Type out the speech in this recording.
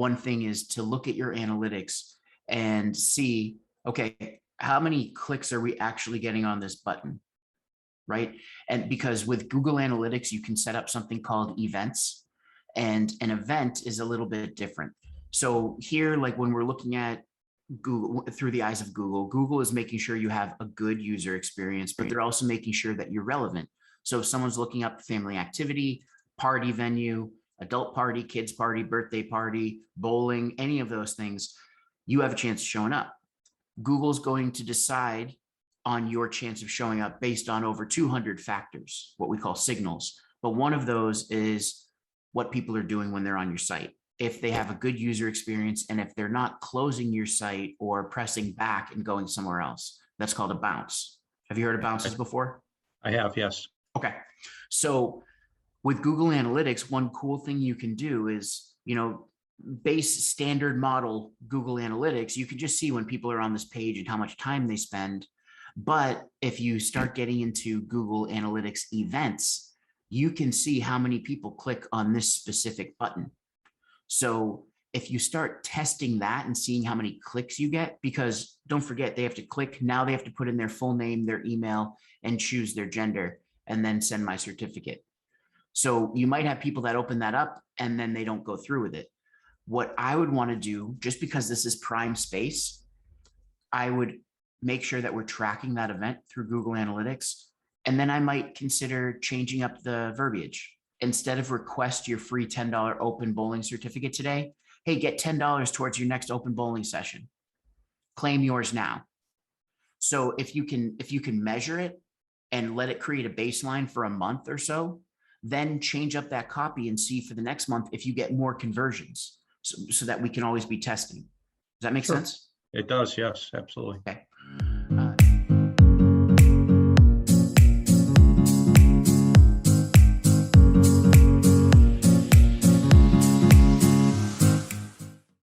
one thing is to look at your analytics and see, okay, how many clicks are we actually getting on this button, right? And because with Google Analytics, you can set up something called events, and an event is a little bit different. So here, like when we're looking at Google through the eyes of Google, Google is making sure you have a good user experience, but they're also making sure that you're relevant. So if someone's looking up family activity, party venue, adult party, kids party, birthday party, bowling, any of those things, you have a chance of showing up. Google's going to decide on your chance of showing up based on over 200 factors, what we call signals. But one of those is what people are doing when they're on your site. If they have a good user experience and if they're not closing your site or pressing back and going somewhere else, that's called a bounce. Have you heard of bounces before? I have, yes. Okay. So with Google Analytics, one cool thing you can do is, base standard model Google Analytics, you can just see when people are on this page and how much time they spend. But if you start getting into Google Analytics events, you can see how many people click on this specific button. So if you start testing that and seeing how many clicks you get, because don't forget, they have to click. Now they have to put in their full name, their email, and choose their gender, and then send my certificate. So you might have people that open that up and then they don't go through with it. What I would want to do, just because this is prime space, I would make sure that we're tracking that event through Google Analytics. And then I might consider changing up the verbiage. Instead of request your free $10 open bowling certificate today, hey, get $10 towards your next open bowling session. Claim yours now. So if you can measure it and let it create a baseline for a month or so, then change up that copy and see for the next month if you get more conversions, so that we can always be testing. Does that make sense? It does, yes, absolutely. Okay.